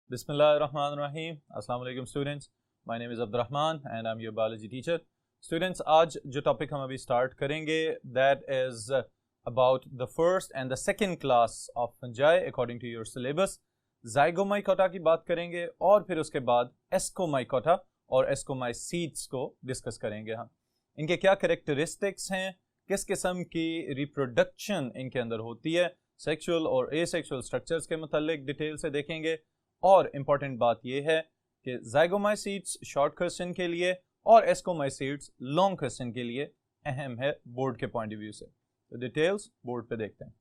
Bismillahirrahmanirrahim. Assalamu alaikum students. My name is Abdurrahman and I'm your biology teacher. Students, आज जो topic हम अभी start करेंगे that is about the first and the second class of fungi according to your syllabus. Zygomycota की बात करेंगे और फिर उसके बाद Ascomycota और Ascomycetes को डिस्कस करेंगे हम. इनके क्या characteristics हैं, किस किस्म की reproduction इनके अंदर होती है, सेक्सुअल और एसेक्सुअल स्ट्रक्चर्स के मतलब डिटेल से देखेंगे. और इम्पॉर्टेंट बात यह है कि ज़ाइगोमाइसीट्स शॉर्ट क्वेश्चन के लिए और एस्कोमाइसीट्स लॉन्ग क्वेश्चन के लिए अहम है बोर्ड के पॉइंट ऑफ व्यू से. तो डिटेल्स बोर्ड पे देखते हैं.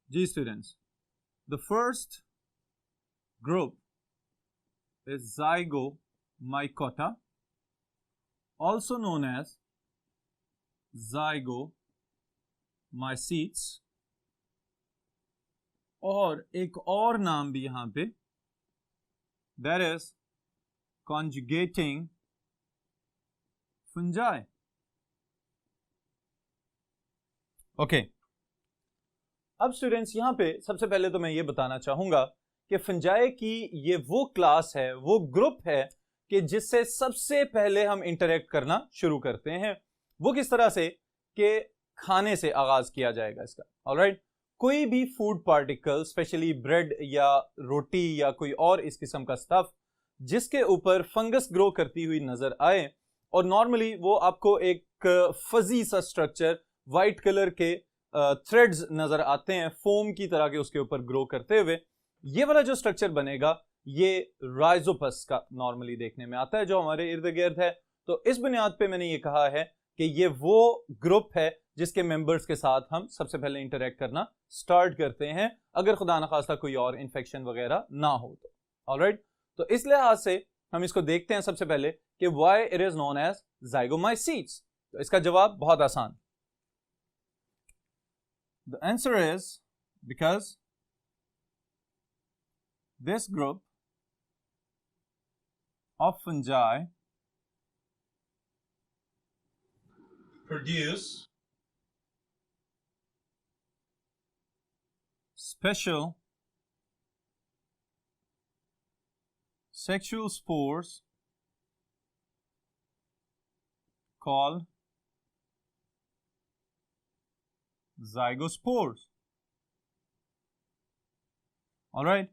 जी students, the first group is Zygomycota, also known as zygomycetes, और एक और नाम भी यहां पे that is conjugating fungi. Okay, अब स्टूडेंट्स यहां पे सबसे पहले तो मैं ये बताना चाहूंगा कि फंजाई की ये वो क्लास है, वो ग्रुप है कि जिससे सबसे पहले हम इंटरेक्ट करना शुरू करते हैं. वो किस तरह से कि खाने से आगाज किया जाएगा इसका. ऑलराइट, कोई भी फूड पार्टिकल, स्पेशली ब्रेड या रोटी या कोई और इस किस्म का स्टफ जिसके ऊपर फंगस ग्रो करती हुई नजर आए, और नॉर्मली वो आपको एक फजी सा स्ट्रक्चर वाइट कलर के थ्रेड्स नजर आते हैं फोम की तरह के उसके ऊपर ग्रो करते हुए, ये वाला जो स्ट्रक्चर बनेगा ये राइजोपस का नॉर्मली देखने में आता है जो हमारे इर्द गिर्द है. तो इस बुनियाद पे मैंने ये कहा है कि ये वो ग्रुप है जिसके मेंबर्स के साथ हम सबसे पहले इंटरेक्ट करना स्टार्ट करते हैं अगर खुदा न खास्ता कोई और इन्फेक्शन वगैरह ना हो तो. ऑलराइट, तो इस लिहाज से हम इसको देखते हैं सबसे पहले कि why it is known as zygomycetes. तो इसका जवाब बहुत आसान. The answer is because this group of fungi produce special sexual spores called zygospores. All right,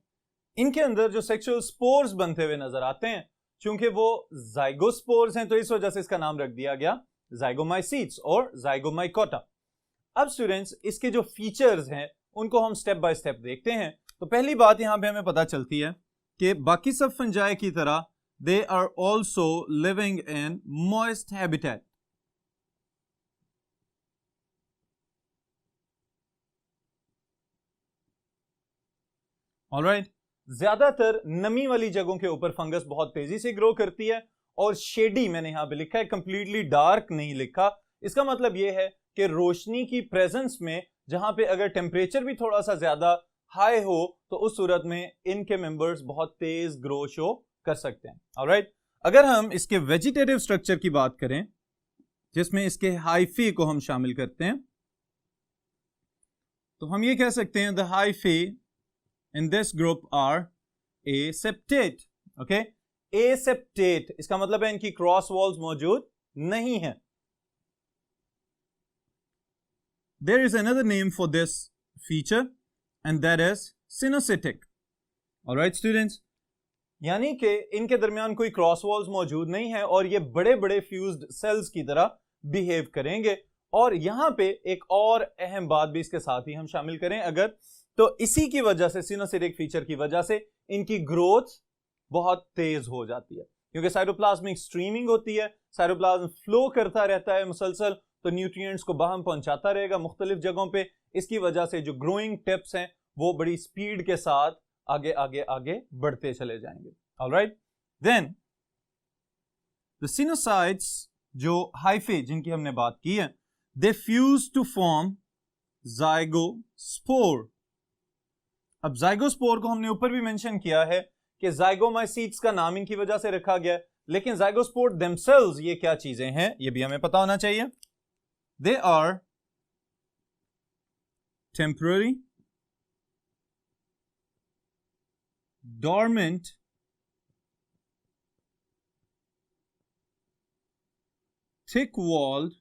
इनके अंदर जो सेक्सुअल स्पोर्स बनते हुए नजर आते हैं, चूंकि वो ज़ाइगोस्पोर्स हैं तो इस वजह से इसका नाम रख दिया गया ज़ाइगोमाइसीट्स और ज़ाइगोमाइकोटा. अब स्टूडेंट्स, इसके जो फीचर्स हैं उनको हम स्टेप बाय स्टेप देखते हैं. तो पहली बात यहां पे हमें पता चलती है कि बाकी सब फंजाई की तरह they are also living in moist habitat. Alright, ज्यादातर नमी वाली जगहों के ऊपर फंगस बहुत तेजी से ग्रो करती है, और शेडी मैंने यहां पे लिखा है, कंप्लीटली डार्क नहीं लिखा. इसका मतलब यह है कि रोशनी की प्रेजेंस में जहां पे अगर टेम्परेचर भी थोड़ा सा ज्यादा हाई हो तो उस सूरत में इनके मेंबर्स बहुत तेज ग्रो शो कर सकते हैं. ऑलराइट, अगर हम इसके वेजिटेटिव स्ट्रक्चर की बात करें जिसमें इसके हाइफी को हम शामिल करते हैं, तो हम ये कह सकते हैं the hyphae in this group are aseptate. okay, aseptate इसका मतलब है इनकी क्रॉस वॉल्स मौजूद नहीं है. there is another name for this feature and that is synocytic. all right students, यानी कि इनके दरमियान कोई क्रॉस वॉल्स मौजूद नहीं है और ये बड़े बड़े फ्यूज्ड सेल्स की तरह बिहेव करेंगे. और यहां पे एक और अहम बात भी इसके साथ ही हम शामिल करें अगर, तो इसी की वजह से, सिनोसिटिक फीचर की वजह से इनकी ग्रोथ बहुत तेज हो जाती है, क्योंकि साइटोप्लाज्मिक स्ट्रीमिंग होती है, साइटोप्लाज्म फ्लो करता रहता है मुसलसल, तो न्यूट्रिएंट्स को बाहम पहुंचाता रहेगा मुख्तलिफ जगहों पे. इसकी वजह से जो ग्रोइंग टिप्स हैं वो बड़ी स्पीड के साथ आगे आगे आगे बढ़ते चले जाएंगे. ऑलराइट, देन द सिनोसाइट्स जो हाइफे जिनकी हमने बात की है, दे फ्यूज टू फॉर्म ज़ाइगोस्पोर. अब ज़ाइगोस्पोर को हमने ऊपर भी मेंशन किया है कि ज़ाइगोमाइसीट्स का नाम इनकी वजह से रखा गया है, लेकिन जाइगोस्पोर देमसेल्व्स ये क्या चीजें हैं ये भी हमें पता होना चाहिए। They are temporary dormant thick walled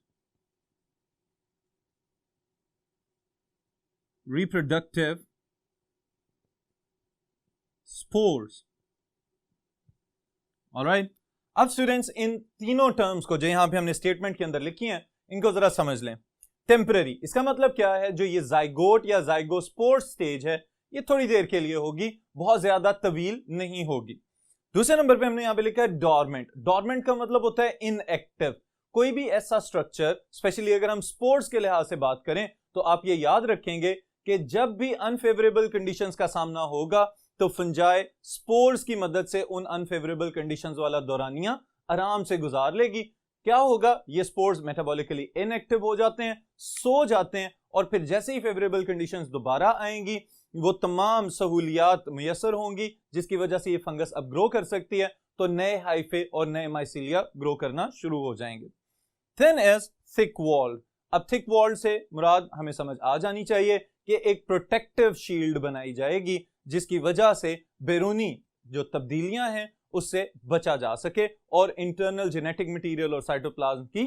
reproductive spores. Alright? अब स्टूडेंट्स इन तीनों टर्म्स को जो यहां पे हमने स्टेटमेंट के अंदर लिखी हैं इनको जरा समझ लें। टेम्पररी, इसका मतलब क्या है, जो ये जाइगोट या जाइगोस्पोर स्टेज है ये थोड़ी देर के लिए होगी, बहुत ज्यादा तवील नहीं होगी। दूसरे नंबर पे हमने यहां पे लिखा है डॉर्मेंट। डॉर्मेंट का मतलब होता है इनएक्टिव। कोई भी ऐसा स्ट्रक्चर, स्पेशली अगर हम स्पोर्स के लिहाज से बात करें तो आप ये याद रखेंगे कि जब भी अनफेवरेबल कंडीशंस का सामना होगा तो फंजाई स्पोर्स की मदद से उन अनफेवरेबल कंडीशंस वाला दौरानिया आराम से गुजार लेगी। क्या होगा, ये स्पोर्स मेटाबॉलिकली इनएक्टिव हो जाते हैं, सो जाते हैं, और फिर जैसे ही फेवरेबल कंडीशंस दोबारा आएंगी वो तमाम सहूलियात मुयसर होंगी जिसकी वजह से ये फंगस अब ग्रो कर सकती है, तो नए हाइफे और नए माइसीलिया ग्रो करना शुरू हो जाएंगे। Thin as thick walled. अब थिक वॉल्ड से मुराद हमें समझ आ जानी चाहिए कि एक प्रोटेक्टिव शील्ड बनाई जाएगी जिसकी वजह से बैरूनी जो तब्दीलियां हैं उससे बचा जा सके और इंटरनल जेनेटिक मटेरियल और साइटोप्लाज्म की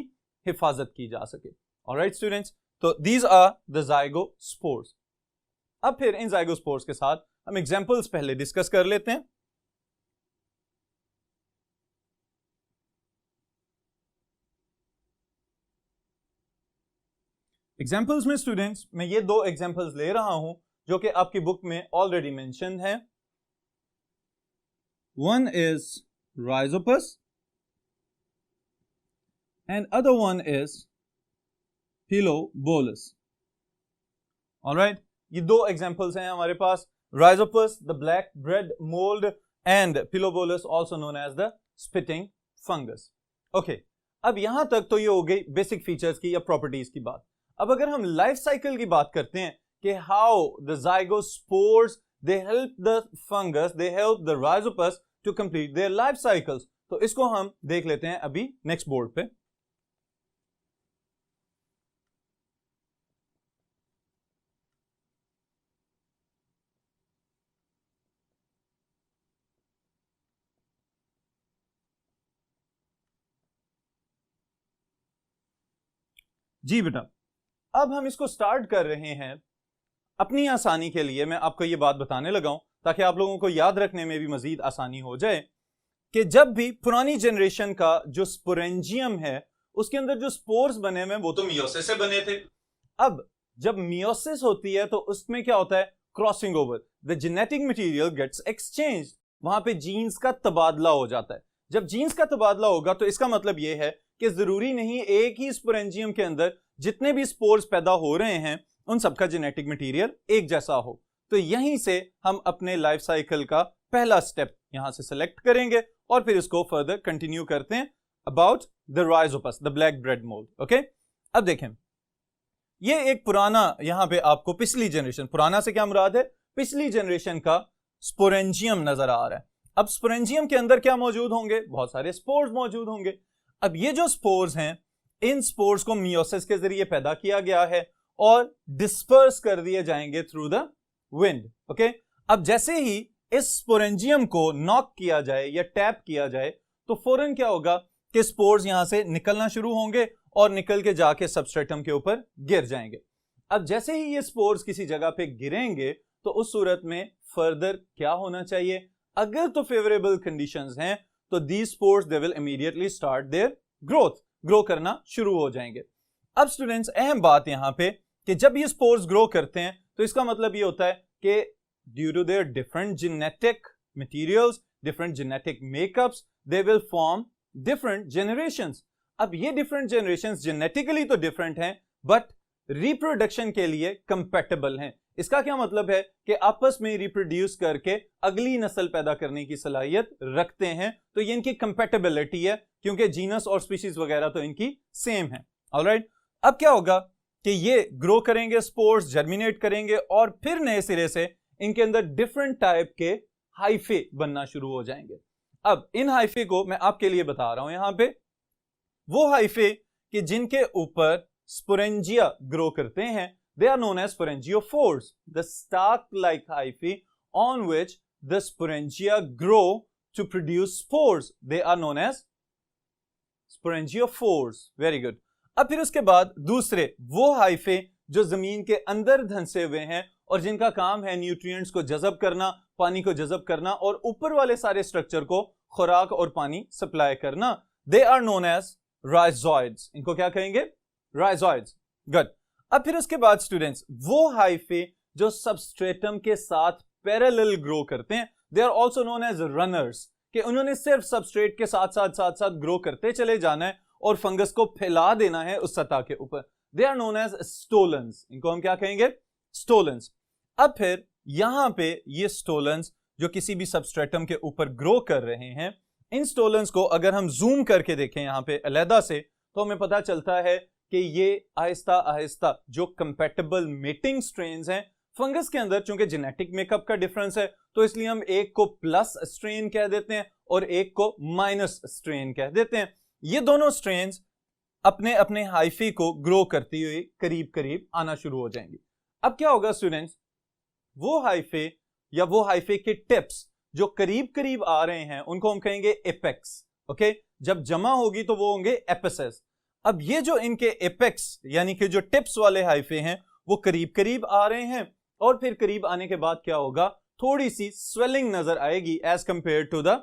हिफाजत की जा सके। ऑलराइट स्टूडेंट्स, तो दीज आर द जाइगोस्पोर्स। अब फिर इन जाइगोस्पोर्स के साथ हम एग्जांपल्स पहले डिस्कस कर लेते हैं। एग्जाम्पल्स में स्टूडेंट्स मैं ये दो एग्जाम्पल्स ले रहा हूं जो कि आपकी बुक में ऑलरेडी मेंशन है। One is Rhizopus and other one is Pilobolus. Alright, ये दो एग्जाम्पल्स हैं हमारे पास, Rhizopus the black bread mould and Pilobolus also known as the spitting fungus. Okay, अब यहां तक तो ये हो गई बेसिक फीचर्स की या प्रॉपर्टीज की बात। अब अगर हम लाइफ साइकिल की बात करते हैं कि how the zygospores they help the fungus, they help the Rhizopus to complete their life cycles, तो इसको हम देख लेते हैं अभी नेक्स्ट बोर्ड पे। जी बेटा, अब हम इसको स्टार्ट कर रहे हैं। अपनी आसानी के लिए मैं आपको ये बात बताने लगा हूं ताकि आप लोगों को याद रखने में भी मजीद आसानी हो जाए कि जब भी पुरानी जनरेशन का जो स्पोरेंजियम है उसके अंदर जो स्पोर्स बने हुए वो तो मियोसिस से बने थे। अब जब मियोसिस होती है तो उसमें क्या होता है, crossing over, the genetic material gets exchange, वहां पे जीन्स का तबादला हो जाता है। जब जीन्स का तबादला होगा तो इसका मतलब यह है कि जरूरी नहीं एक ही स्पोरेंजियम के अंदर जितने भी स्पोर्स पैदा हो रहे हैं उन सबका जेनेटिक मटेरियल एक जैसा हो। तो यहीं से हम अपने लाइफ साइकिल का पहला स्टेप यहां से सिलेक्ट करेंगे और फिर इसको फर्दर कंटिन्यू करते हैं about the Rhizopus the black bread mould. Okay, अब देखें, ये एक पुराना, यहां पे आपको पिछली जनरेशन, पुराना से क्या मुराद है, पिछली जनरेशन का स्पोरेंजियम नजर आ रहा है। अब स्पोरेंजियम के अंदर क्या मौजूद होंगे, बहुत सारे स्पोर्स मौजूद होंगे। अब ये जो स्पोर्स हैं इन स्पोर्स को मियोसिस के जरिए पैदा किया गया है और डिस्पर्स कर दिए जाएंगे थ्रू द विंड। ओके, अब जैसे ही इस स्पोरेंजियम को नॉक किया जाए या टैप किया जाए तो फौरन क्या होगा कि स्पोर्स यहां से निकलना शुरू होंगे और निकल के जाके सबस्ट्रेटम के ऊपर गिर जाएंगे। अब जैसे ही ये स्पोर्स किसी जगह पे गिरेंगे तो उस सूरत में फर्दर क्या होना चाहिए, अगर तो फेवरेबल कंडीशंस हैं तो these spores they will immediately start their grow करना शुरू हो जाएंगे। अब स्टूडेंट्स अहम बात यहां पे कि जब ये स्पोर्स ग्रो करते हैं तो इसका मतलब ये होता है कि due to their different genetic materials, different genetic makeups, they will form different generations. अब ये डिफरेंट जनरेशंस जेनेटिकली तो डिफरेंट हैं बट रिप्रोडक्शन के लिए कंपैटिबल हैं। इसका क्या मतलब है कि आपस में रिप्रोड्यूस करके अगली नस्ल पैदा करने की सलाहियत रखते हैं। तो ये इनकी कंपैटिबिलिटी है क्योंकि जीनस और स्पीशीज वगैरह तो इनकी सेम है। ऑलराइट, अब क्या होगा कि ये ग्रो करेंगे, स्पोर्स जर्मिनेट करेंगे और फिर नए सिरे से इनके अंदर डिफरेंट टाइप के हाइफे बनना शुरू हो जाएंगे। अब इन हाइफे को मैं आपके लिए बता रहा हूं यहां पे, वो हाइफे कि जिनके ऊपर स्पोरेंजिया ग्रो करते हैं, they are known as sporangiophores. The stalk-like hyphae on which the sporangia grow to produce spores, they are known as sporangiophores. Very good. अब फिर उसके बाद दूसरे वो हाइफे जो जमीन के अंदर धंसे हुए हैं और जिनका काम है न्यूट्रिएंट्स को जज़ब करना, पानी को जज़ब करना और ऊपर वाले सारे स्ट्रक्चर को खुराक और पानी सप्लाई करना, they are known as rhizoids. इनको क्या कहेंगे? राइजोइड्स. गुड. अब फिर उसके बाद स्टूडेंट्स वो हाइफे जो सबस्ट्रेटम के साथ पैरेलल ग्रो करते हैं, they are also known as runners, कि उन्होंने सिर्फ सबस्ट्रेट के साथ साथ ग्रो करते चले जाना है और फंगस को फैला देना है उस सतह के ऊपर. They are known as stolons. इनको हम क्या कहेंगे? स्टोलेंस. अब फिर यहां पे ये स्टोलेंस जो किसी भी सबस्ट्रेटम के ऊपर ग्रो कर रहे हैं, इन स्टोलेंस को अगर हम जूम करके देखें यहां पे अलहदा से, तो हमें पता चलता है कि ये आहिस्ता आहिस्ता जो कंपैटिबल मेटिंग स्ट्रेन्स हैं फंगस के अंदर, चूंकि जेनेटिक मेकअप का डिफरेंस है तो इसलिए हम एक को प्लस स्ट्रेन कह देते हैं और एक को माइनस स्ट्रेन कह देते हैं. ये दोनों स्ट्रेन्स अपने अपने हाइफे को ग्रो करती हुई करीब करीब आना शुरू हो जाएंगी. अब क्या होगा स्टूडेंट्स, वो हाइफे या वो हाइफे के टिप्स जो करीब करीब आ रहे हैं उनको हम कहेंगे एपेक्स. ओके, जब जमा होगी तो वो होंगे एपिसेस. अब ये जो इनके एपेक्स यानी कि जो टिप्स वाले हाइफे हैं वो करीब करीब आ रहे हैं और फिर करीब आने के बाद क्या होगा, थोड़ी सी स्वेलिंग नजर आएगी as compare to the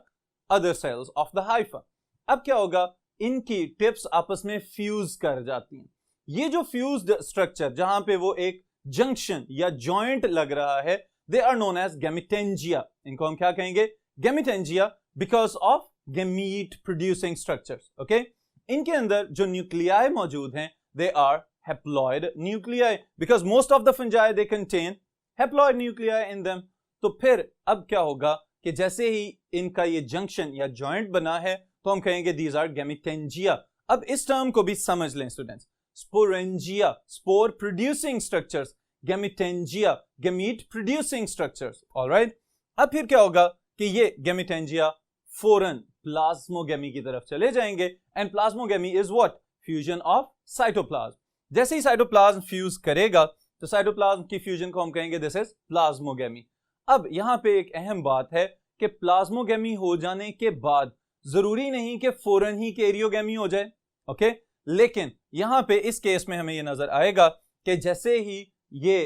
other cells of the hypha. अब क्या होगा, इनकी टिप्स आपस में फ्यूज कर जाती हैं. ये जो फ्यूज्ड स्ट्रक्चर जहां पे वो एक जंक्शन या जॉइंट लग रहा है, they are known as gametangia. इनको हम क्या कहेंगे? Gametangia, because of gamete producing structures. Okay, इनके अंदर जो न्यूक्लियाई मौजूद हैं, they are haploid nuclei, because most of the fungi they contain haploid nuclei in them. तो फिर अब क्या होगा कि जैसे ही इनका ये जंक्शन या जॉइंट बना है तो हम कहेंगे दीज आर गैमेटेंजिया. अब इस टर्म को भी समझ लें students. Sporangia, spore producing structures, gametangia, gamete producing structures. Alright, अब फिर क्या होगा कि ये गैमेटेंजिया फौरन प्लाज्मोगेमी की तरफ चले जाएंगे. And plasmogamy is what? Fusion of cytoplasm. जैसे ही साइटोप्लाज्म फ्यूज करेगा तो साइटोप्लाज्म की फ्यूजन को हम कहेंगे दिस इज प्लाज्मोगेमी. अब यहां पे एक अहम बात है कि प्लाज्मोगेमी हो जाने के बाद जरूरी नहीं कि फौरन ही कैरियोगेमी हो जाए. ओके, लेकिन यहां पे इस केस में हमें यह नजर आएगा कि जैसे ही ये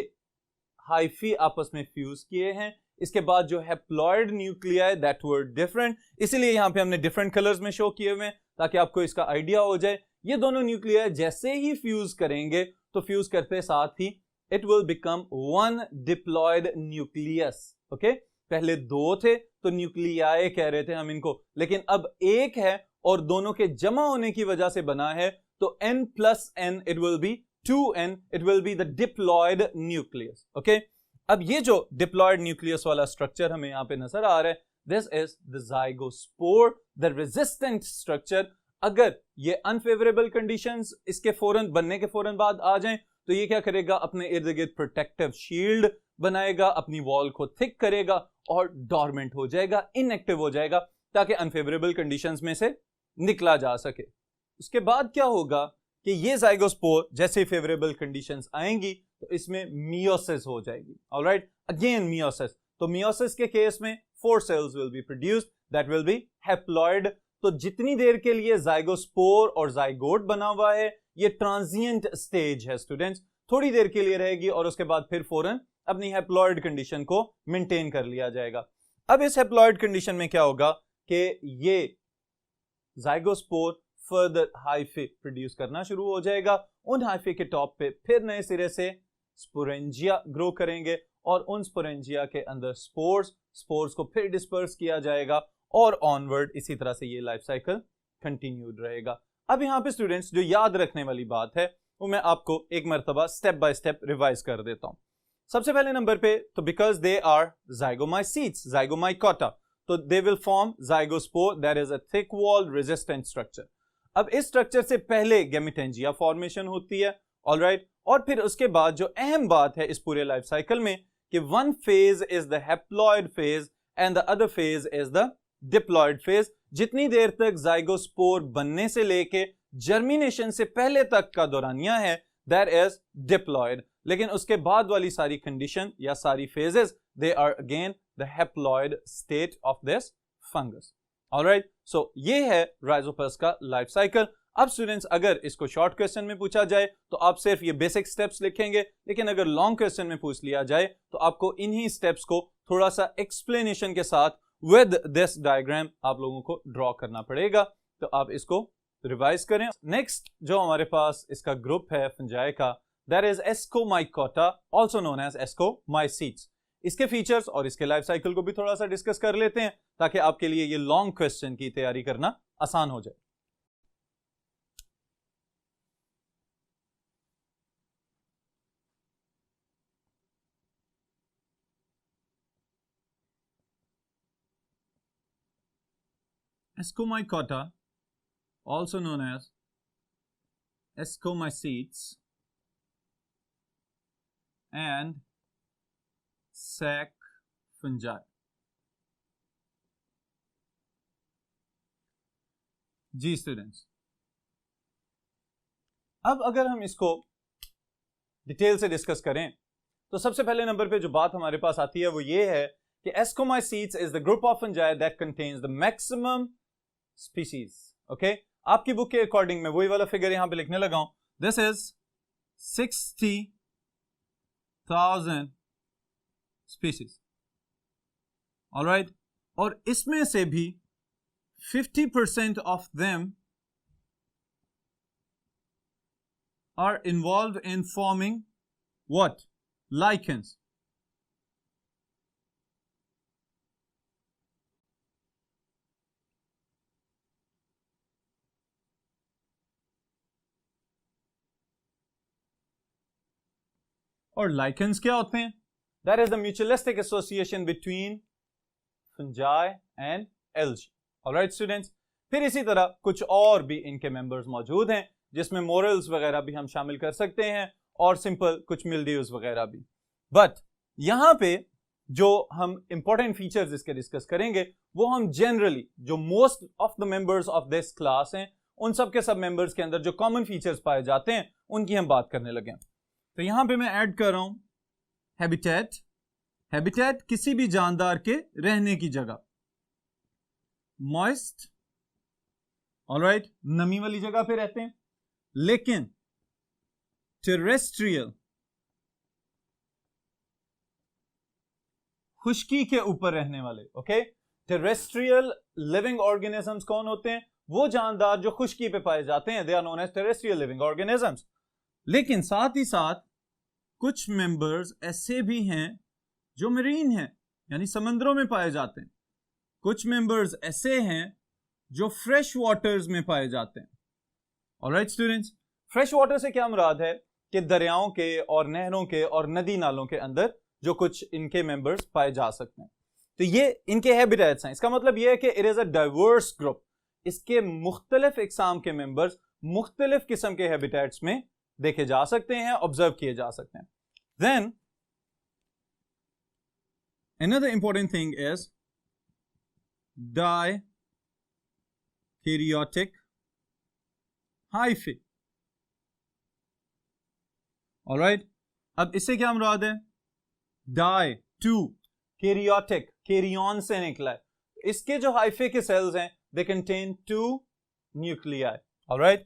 हाइफी आपस में फ्यूज किए हैं, इसके बाद जो haploid nuclei that were different, इसीलिए यहां पे हमने डिफरेंट कलर्स में शो किए हुए हैं ताकि आपको इसका आइडिया हो जाए. ये दोनों न्यूक्लियाई जैसे ही फ्यूज करेंगे तो फ्यूज करते साथ ही it will become one diploid nucleus. Okay, पहले दो थे तो न्यूक्लियाई कह रहे थे हम इनको, लेकिन अब एक है और दोनों के जमा होने की वजह से बना है, तो n plus n it will be 2n, it will be the diploid nucleus. Okay, अब ये जो diploid nucleus वाला स्ट्रक्चर हमें यहां पे नजर आ रहा है, this is the zygospore, the resistant structure. अगर ये unfavorable conditions इसके फौरन बनने के फौरन बाद आ जाएं तो ये क्या करेगा, अपने इर्द गिर्द प्रोटेक्टिव शील्ड बनाएगा, अपनी वॉल को थिक करेगा और डॉर्मेंट हो जाएगा, इनएक्टिव हो जाएगा, ताकि अनफेवरेबल कंडीशंस में से निकला जा सके. उसके बाद क्या होगा कि ये जाइगोस्पोर जैसे फेवरेबल कंडीशंस आएंगी तो इसमें मियोसिस हो जाएगी. Alright, again meiosis. तो मियोसिस के केस में 4 cells will be produced that will be haploid. तो जितनी देर के लिए जाइगोस्पोर और जाइगोट बना हुआ है, ये ट्रांजिएंट स्टेज है स्टूडेंट्स, थोड़ी देर के लिए रहेगी और उसके बाद फिर फौरन अपनी हैप्लॉइड कंडीशन को मेंटेन कर लिया जाएगा. अब इस हैप्लॉइड कंडीशन में क्या होगा कि ये जाइगोस्पोर फर्दर हाइफे प्रोड्यूस करना शुरू हो जाएगा. उन हाइफे के टॉप पे फिर नए सिरे से स्पोरेंजिया ग्रो करेंगे और उन स्पोरेंजिया के अंदर स्पोर्स को फिर डिस्पर्स किया जाएगा और ऑनवर्ड इसी तरह से ये लाइफ साइकिल कंटिन्यूड रहेगा. अब यहाँ पे स्टूडेंट्स जो याद रखने वाली बात है वो मैं आपको एक मर्तबा स्टेप बाय स्टेप रिवाइज कर देता हूँ. सबसे पहले नंबर पे तो because they are zygomycetes, zygomycota, तो they will form zygospore that is a thick walled resistant structure. अब इस स्ट्रक्चर से पहले गैमेटेंजिया फॉर्मेशन होती है. ऑलराइट, और फिर उसके बाद जो अहम बात है इस पूरे लाइफ साइकिल में कि one phase is the haploid phase and the other phase is the diploid phase. जितनी देर तक जाइगोस्पोर बनने से लेके जर्मिनेशन से पहले तक का दौरानिया है, दैट इज डिप्लॉयड। लेकिन उसके बाद वाली सारी कंडीशन या सारी phases, they are again the haploid state of this fungus. Alright, so ये है राइजोपस का लाइफ साइकिल। अब स्टूडेंट्स, अगर इसको शॉर्ट क्वेश्चन में पूछा जाए तो आप सिर्फ ये बेसिक स्टेप्स लिखेंगे, लेकिन अगर लॉन्ग क्वेश्चन में पूछ लिया जाए तो आपको इन्हीं स्टेप्स को थोड़ा सा एक्सप्लेनेशन के साथ विद दिस डायग्राम आप लोगों को ड्रॉ करना पड़ेगा। तो आप इसको रिवाइज करें। नेक्स्ट जो हमारे पास इसका ग्रुप है फंजाई का, that is ascomycota, also known as ascomycetes. इसके फीचर्स और इसके लाइफ साइकिल को भी थोड़ा सा डिस्कस कर लेते हैं ताकि आपके लिए ये लॉन्ग क्वेश्चन की तैयारी करना आसान हो जाए। Escomycota, also known as Ascomycetes and sac fungi. जी स्टूडेंट्स, अब अगर हम इसको डिटेल से डिस्कस करें तो सबसे पहले नंबर पे जो बात हमारे पास आती है वो ये है कि Ascomycetes is the group of fungi that contains the maximum species. Okay, आपकी बुक के अकॉर्डिंग मैं वही वाला फिगर यहां पे लिखने लगा हूं। This is 60,000 species. ऑलराइट, और इसमें से भी 50% of them are involved in forming what? Lichens. और लाइकेंस क्या होते हैं? That is the mutualistic association between fungi and algae. Alright students, फिर इसी तरह कुछ और भी इनके मेंबर्स मौजूद हैं जिसमें मोरल्स वगैरह भी हम शामिल कर सकते हैं और सिंपल कुछ मिल्ड्यूज वगैरह भी। बट यहां पे जो हम इंपॉर्टेंट फीचर्स इसके डिस्कस करेंगे वो हम जनरली जो most of the members of this class हैं उन सब के सब मेंबर्स के अंदर जो कॉमन फीचर्स पाए जाते हैं उनकी हम बात करने लगे। तो यहां पे मैं ऐड कर रहा हूं हैबिटेट। हैबिटेट किसी भी जानदार के रहने की जगह। मॉइस्ट, ऑलराइट, नमी वाली जगह पे रहते हैं। लेकिन टेरेस्ट्रियल, खुश्की के ऊपर रहने वाले। ओके, टेरेस्ट्रियल लिविंग ऑर्गेनिजम्स कौन होते हैं? वो जानदार जो खुश्की पे पाए जाते हैं, they are known as terrestrial living organisms. लेकिन साथ ही साथ कुछ मेंबर्स ऐसे भी हैं जो मरीन हैं, यानी समंदरों में पाए जाते हैं। कुछ मेंबर्स ऐसे हैं जो फ्रेश वाटर्स में पाए जाते हैं। ऑलराइट स्टूडेंट्स, फ्रेश वाटर से क्या मुराद है कि दरियाओं के और नहरों के और नदी नालों के अंदर जो कुछ इनके मेंबर्स पाए जा सकते हैं। तो ये इनके हैबिटेट्स हैं। इसका मतलब ये है कि it is a diverse group. इसके मुख्तलिफ इकसाम के मेंबर्स मुख्तलिफ किस्म के हैबिटेट्स में देखे जा सकते हैं, ऑब्जर्व किए जा सकते हैं। Then another important thing is dikaryotic hyphae. Alright, अब इससे क्या मुराद है? डाई, टू, कैरियोटिक, कैरियन से निकला है। इसके जो हाइफे के सेल्स हैं they contain 2 nuclei. Alright,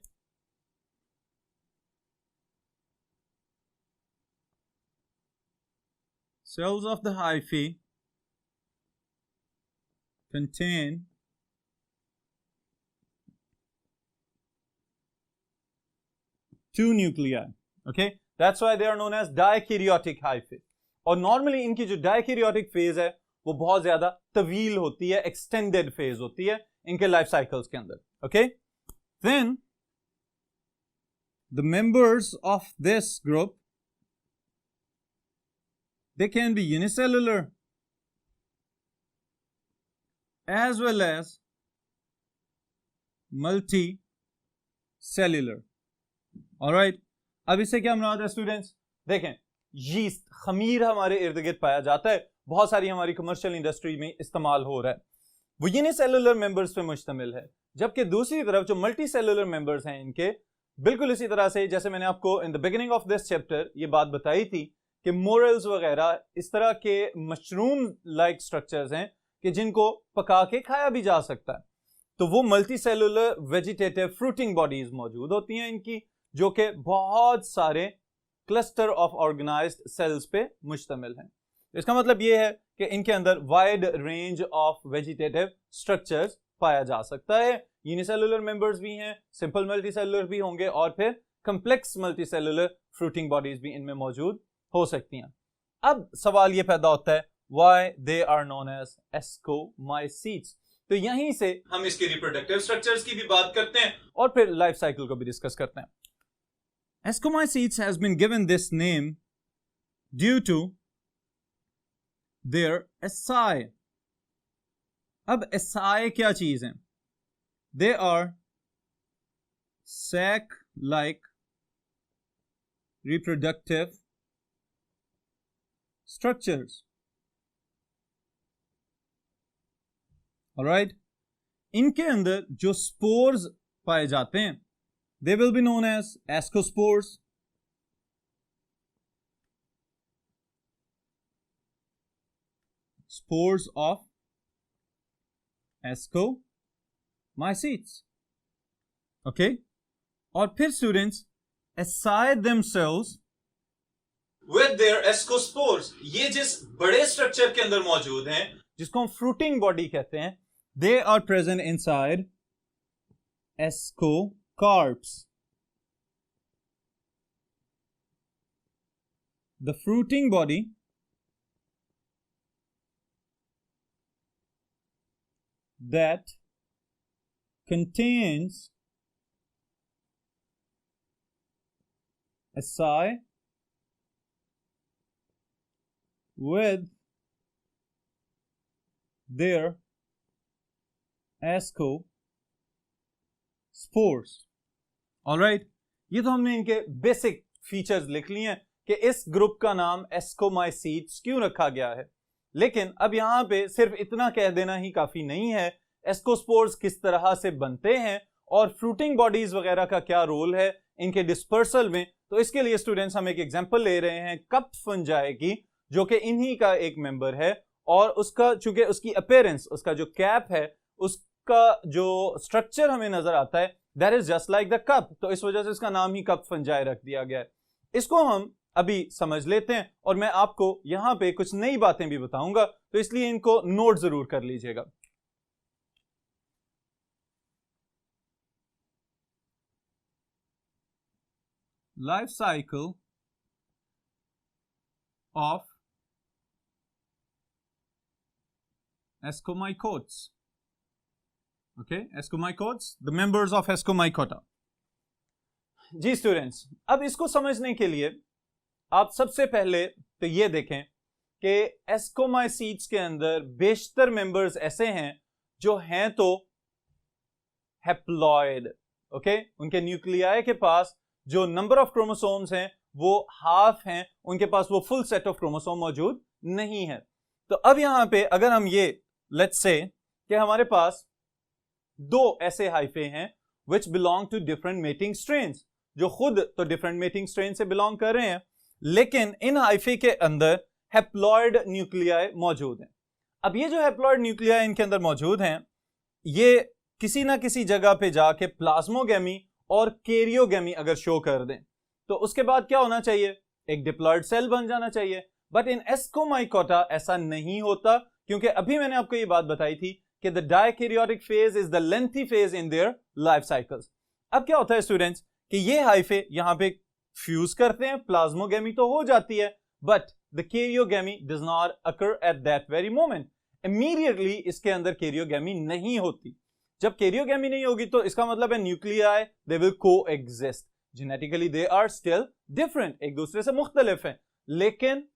cells of the hyphae contain 2 nuclei. Okay, that's why they are known as dikaryotic hyphae. और नॉर्मली इनकी जो डायकैरियोटिक फेज है वो बहुत ज्यादा तवील होती है, एक्सटेंडेड फेज होती है इनके लाइफ साइकिल्स के अंदर। Okay, then the members of this group, they can be unicellular as well as multicellular. Alright, अब इससे क्या मुराद है स्टूडेंट्स? देखें, यीस्ट, खमीर हमारे इर्द गिर्द पाया जाता है, बहुत सारी हमारी कमर्शियल इंडस्ट्री में इस्तेमाल हो रहा है। वो यूनिसेलुलर मेंबर्स पे मुश्तमिल है, जबकि दूसरी तरफ जो मल्टी सेलुलर मेंबर्स हैं इनके बिल्कुल इसी तरह से, जैसे मैंने आपको in the beginning of this chapter ये बात बताई थी कि मोरल्स वगैरह इस तरह के मशरूम लाइक स्ट्रक्चर्स हैं कि जिनको पका के खाया भी जा सकता है। तो वो multi cellular vegetative fruiting bodies मौजूद होती हैं इनकी, जो कि बहुत सारे क्लस्टर ऑफ ऑर्गेनाइज्ड सेल्स पे मुश्तमिल हैं। इसका मतलब ये है कि इनके अंदर wide range of vegetative structures पाया जा सकता है। यूनिसेलुलर मेंबर्स भी हैं, सिंपल मल्टीसेलुलर भी होंगे, और फिर कॉम्प्लेक्स मल्टीसेलुलर फ्रूटिंग बॉडीज भी इनमें मौजूद हो सकती हैं। अब सवाल ये पैदा होता है why they are known as ascomycetes. तो यहीं से हम इसके रिप्रोडक्टिव स्ट्रक्चर्स की भी बात करते हैं और फिर लाइफ साइकिल को भी डिस्कस करते हैं। Ascomycetes has been given this name due to their asci. अब एसाई क्या चीज है? They are sac like reproductive structures. Alright, इनके अंदर जो स्पोर्स पाए जाते हैं they will be known as ascospores. Spores of ascomycetes. Okay, और फिर students asci themselves with their ascospores, ये जिस बड़े स्ट्रक्चर के अंदर मौजूद हैं जिसको हम फ्रूटिंग बॉडी कहते हैं, they are present inside ascocarps. The fruiting body that contains asci with their ascospores. Alright, ये तो हमने इनके बेसिक फीचर्स लिख लिए हैं कि इस ग्रुप का नाम एस्कोमाइसीट्स क्यों रखा गया है। लेकिन अब यहां पे सिर्फ इतना कह देना ही काफी नहीं है। एस्कोस्पोर्स किस तरह से बनते हैं और फ्रूटिंग बॉडीज वगैरह का क्या रोल है इनके डिस्पर्सल में, तो इसके लिए स्टूडेंट्स हम एक एग्जांपल ले रहे हैं कप फंजाई की, जो कि इन्हीं का एक मेंबर है। और उसका चूंकि उसकी अपीयरेंस, उसका जो कैप है, उसका जो स्ट्रक्चर हमें नजर आता है that is just like the cup, तो इस वजह से इसका नाम ही कप फंजाई रख दिया गया है। इसको हम अभी समझ लेते हैं और मैं आपको यहां पे कुछ नई बातें भी बताऊंगा, तो इसलिए इनको नोट जरूर कर लीजिएगा। Life cycle of Ascomycotes. Okay, Ascomycotes, the members of Ascomycota. जी स्टूडेंट्स, अब इसको समझने के लिए आप सबसे पहले तो ये देखें कि एस्कोमाइसीट्स के अंदर बेशतर मेंबर्स ऐसे हैं जो हैं तो हैप्लॉइड। ओके, उनके न्यूक्लियाई के पास जो नंबर ऑफ क्रोमोसोम्स हैं वो हाफ हैं, उनके पास वो फुल सेट ऑफ क्रोमोसोम मौजूद नहीं है। तो अब यहां पे अगर हम ये लेट्स से कि हमारे पास दो ऐसे हाइफे हैं which belong to different mating strains, जो खुद तो डिफरेंट मेटिंग स्ट्रेन से बिलोंग कर रहे हैं, लेकिन इन हाइफे के अंदर हैप्लॉइड न्यूक्लियाई मौजूद हैं। अब ये जो हैप्लॉइड न्यूक्लियाई इनके अंदर मौजूद हैं, ये किसी ना किसी जगह पे जाके प्लाज्मोगेमी और कैरियोगेमी अगर शो कर दें तो उसके बाद क्या होना चाहिए? एक डिप्लॉइड सेल बन जाना चाहिए। बट इन एस्कोमाइकोटा ऐसा नहीं होता, क्योंकि अभी मैंने आपको ये बात बताई थी कि the dikaryotic phase is the lengthy phase in their life cycles. अब क्या होता है स्टूडेंट्स कि ये हाइफे यहां पे फ्यूज करते हैं, प्लाज्मोगेमी तो हो जाती है, but the karyogamy does not occur at that very moment. Immediately इसके अंदर कैरियोगेमी नहीं होती। जब कैरियोगेमी नहीं होगी तो इसका मतलब है nuclei they will coexist, genetically they are still different, एक दूसरे से मुख्तलिफ हैं, लेकिन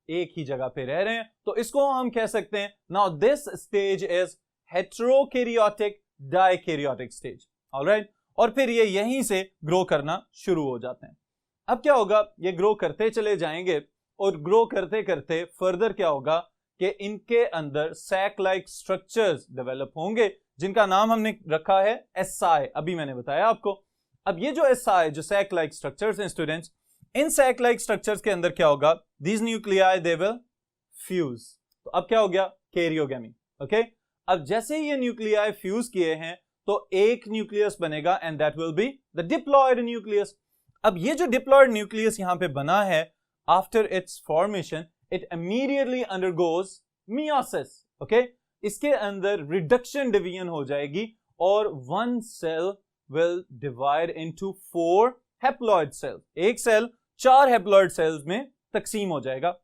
एक ही जगह पे रह रहे हैं। तो इसको हम कह सकते हैं now this stage is heterokaryotic dikaryotic stage. Alright, और फिर ये यहीं से ग्रो करना शुरू हो जाते हैं। अब क्या होगा, ये ग्रो करते चले जाएंगे और ग्रो करते करते फर्दर क्या होगा कि इनके अंदर सैक लाइक स्ट्रक्चर्स डेवलप होंगे जिनका नाम हमने रखा है एसआई, अभी मैंने बताया आपको। अब ये जो एसआई, जो सैक लाइक स्ट्रक्चर्स हैं स्टूडेंट्स, इन सैक लाइक स्ट्रक्चर्स के अंदर क्या होगा, these nuclei they will fuse. तो अब क्या हो गया, कैरियोगेमी। ओके, अब जैसे ही ये न्यूक्लियाई फ्यूज किए हैं तो एक न्यूक्लियस बनेगा and that will be the diploid nucleus. अब ये जो डिप्लॉयड न्यूक्लियस यहां पे बना है, after its formation it immediately undergoes meiosis. Okay, इसके अंदर रिडक्शन डिवीजन हो जाएगी और one cell will divide into 4 haploid cell. एक सेल 4 हैप्लॉइड सेल्स में तकसीम हो जाएगा।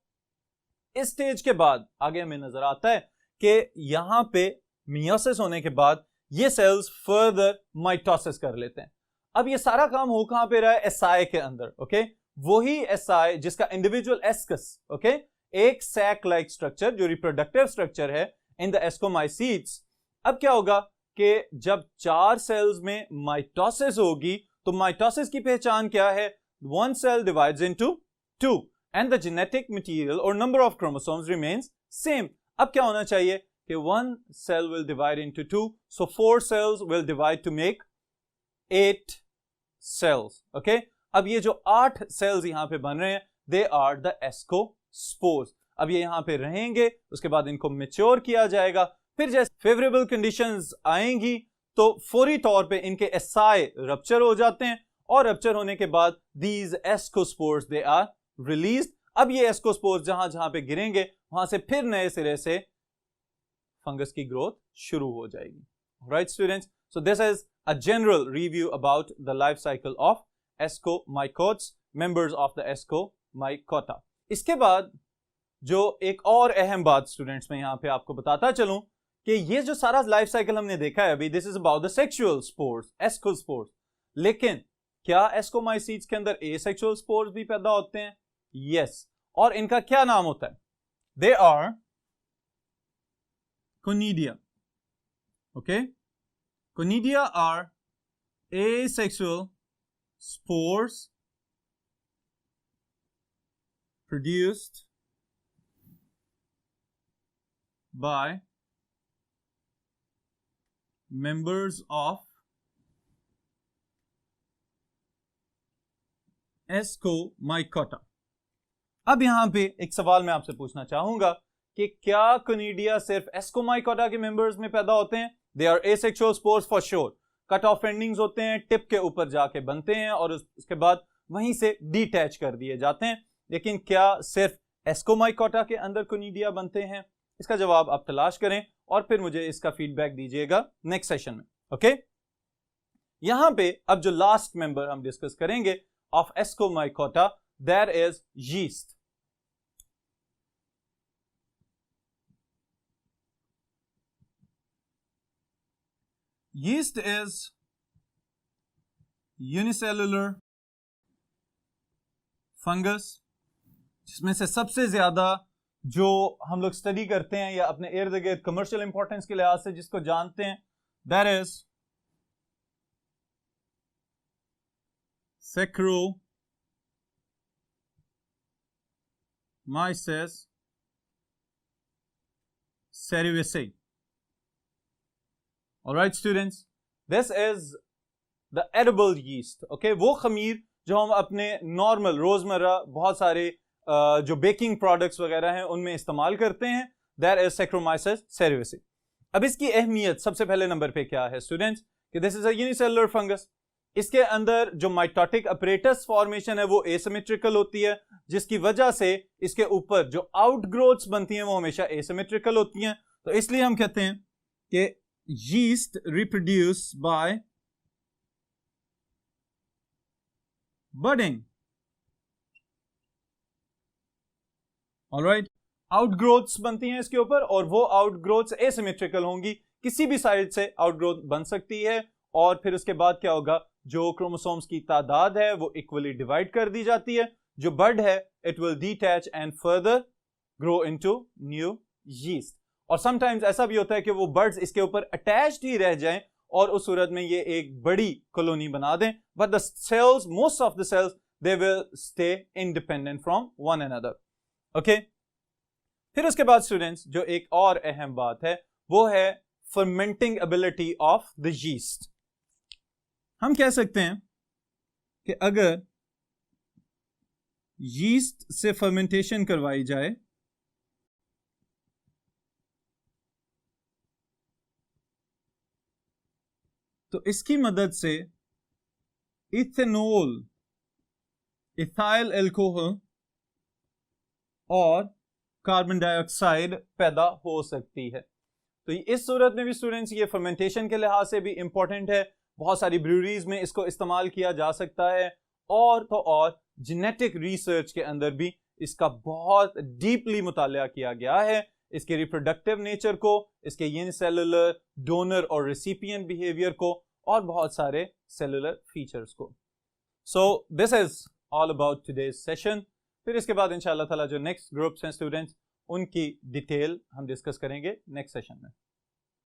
इस स्टेज के बाद आगे हमें नजर आता है कि यहां पे मियोसिस होने के बाद ये सेल्स फर्दर माइटोसिस कर लेते हैं। अब ये सारा काम हो कहां पे रहा है, एसआई के अंदर। ओके, वही एसआई जिसका इंडिविजुअल एस्कस, ओके, एक सैक लाइक स्ट्रक्चर जो रिप्रोडक्टिव स्ट्रक्चर है इन द एस्कोमाइसीट्स। अब क्या होगा कि जब 4 सेल्स में माइटोसिस होगी तो माइटोसिस की पहचान क्या है, one cell divides into 2 and the genetic material और number of chromosomes remains same. अब क्या होना चाहिए कि one cell will divide into 2, so 4 cells will divide to make 8 cells. Okay, अब ये जो 8 सेल्स यहां पे बन रहे हैं, दे आर द एस्कोस्पोर्स। अब ये यहां पे रहेंगे, उसके बाद इनको मैच्योर किया जाएगा। फिर जैसे फेवरेबल कंडीशंस आएंगी तो फौरी तौर पे इनके एसआई रप्चर हो जाते हैं और रप्चर होने के बाद these ascospores they are released. अब ये एस्कोस्पोर्स जहां जहां पे गिरेंगे वहां से फिर नए सिरे से फंगस की ग्रोथ शुरू हो जाएगी। Right students, so this is a general review about the life cycle of ascomycotes, members of the ascomycota. इसके बाद जो एक और अहम बात स्टूडेंट्स में यहां पे आपको बताता चलूं कि ये जो सारा लाइफ साइकिल हमने देखा है अभी, this is about the sexual spores, ascospores. लेकिन क्या एस्कोमाइसीट्स के अंदर एसेक्सुअल स्पोर्स भी पैदा होते हैं? यस, और इनका क्या नाम होता है? They are conidia. Okay, Conidia are asexual spores produced by members of Ascomycota। अब यहां पे एक सवाल मैं आपसे पूछना चाहूंगा कि क्या कोनिडिया सिर्फ एस्कोमाइकोटा के मेंबर्स में पैदा होते हैं? They are asexual spores for sure. Cut off endings होते हैं, टिप के ऊपर जाके बनते हैं और उसके बाद वहीं से डिटैच कर दिए जाते हैं। लेकिन क्या सिर्फ एस्कोमाइकोटा के अंदर कोनिडिया बनते हैं? इसका जवाब आप तलाश करें और फिर मुझे इसका फीडबैक दीजिएगा नेक्स्ट सेशन में। ओके, यहां पे अब जो लास्ट मेंबर हम डिस्कस करेंगे of ascomycota, there is yeast. Yeast is unicellular fungus जिसमें से सबसे ज्यादा जो हम लोग स्टडी करते हैं या अपने इर्द गिर्द कमर्शियल इंपॉर्टेंस के लिहाज से जिसको जानते हैं, that is Saccharomyces cerevisiae। Alright students, this is the edible yeast. Okay, वो खमीर जो हम अपने नॉर्मल रोजमर्रा बहुत सारे जो बेकिंग प्रोडक्ट्स वगैरह हैं उनमें इस्तेमाल करते हैं, that is Saccharomyces cerevisiae। अब इसकी अहमियत सबसे पहले नंबर पे क्या है स्टूडेंट्स, कि this is a unicellular fungus. इसके अंदर जो माइटोटिक अपरेटस फॉर्मेशन है वो एसिमेट्रिकल होती है, जिसकी वजह से इसके ऊपर जो आउटग्रोथ्स बनती हैं वो हमेशा एसिमेट्रिकल होती हैं। तो इसलिए हम कहते हैं कि yeast reproduce by budding। Alright, outgrowths बनती हैं इसके ऊपर और वो आउटग्रोथ्स एसिमेट्रिकल होंगी, किसी भी साइड से आउटग्रोथ बन सकती है और फिर उसके बाद क्या होगा, जो क्रोमोसोम्स की तादाद है वो इक्वली डिवाइड कर दी जाती है। जो बड है it will detach and further grow into new yeast. और समटाइम्स ऐसा भी होता है कि वो बर्ड्स इसके ऊपर अटैच्ड ही रह जाएं और उस सूरत में ये एक बड़ी कॉलोनी बना दें, but the cells, most of the cells, they will stay independent from one another. Okay, फिर उसके बाद स्टूडेंट्स जो एक और अहम बात है वो है fermenting ability of the yeast. हम कह सकते हैं कि अगर यीस्ट से फर्मेंटेशन करवाई जाए तो इसकी मदद से इथेनॉल, इथाइल अल्कोहल और कार्बन डाइऑक्साइड पैदा हो सकती है। तो इस सूरत में भी स्टूडेंट्स ये फर्मेंटेशन के लिहाज से भी इंपॉर्टेंट है। बहुत सारी ब्रूरीज में इसको इस्तेमाल किया जा सकता है और तो और जेनेटिक रिसर्च के अंदर भी इसका बहुत डीपली मुताला किया गया है, इसके रिप्रोडक्टिव नेचर को, इसके यूनिसेलुलर, डोनर और रेसिपिएंट बिहेवियर को और बहुत सारे सेलुलर फीचर्स को। So this is all about today's session. फिर इसके बाद इंशाअल्लाह ताला जो नेक्स्ट ग्रुप्स हैं स्टूडेंट्स उनकी डिटेल हम डिस्कस करेंगे नेक्स्ट सेशन में।